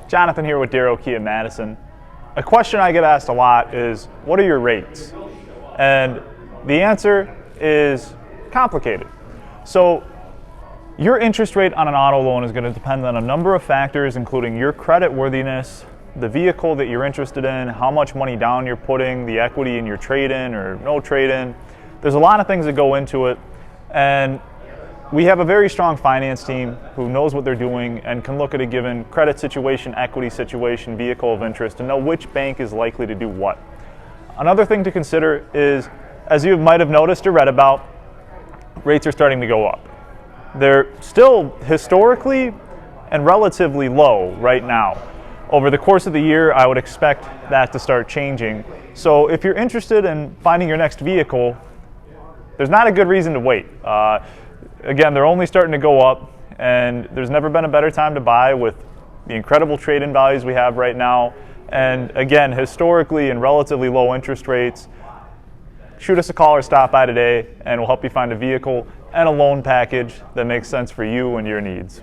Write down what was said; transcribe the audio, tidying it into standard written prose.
Jonathan here with Darrow Kia Madison. A question I get asked a lot is, what are your rates? And the answer is complicated. So your interest rate on an auto loan is going to depend on a number of factors, including your credit worthiness, the vehicle that you're interested in, how much money down you're putting, the equity in your trade-in or no trade-in. There's a lot of things that go into it, and we have a very strong finance team who knows what they're doing and can look at a given credit situation, equity situation, vehicle of interest, and know which bank is likely to do what. Another thing to consider is, as you might have noticed or read about, rates are starting to go up. They're still historically and relatively low right now. Over the course of the year, I would expect that to start changing. So if you're interested in finding your next vehicle, there's not a good reason to wait. Again, they're only starting to go up, and there's never been a better time to buy with the incredible trade-in values we have right now. And again, historically and relatively low interest rates. Shoot us a call or stop by today, and we'll help you find a vehicle and a loan package that makes sense for you and your needs.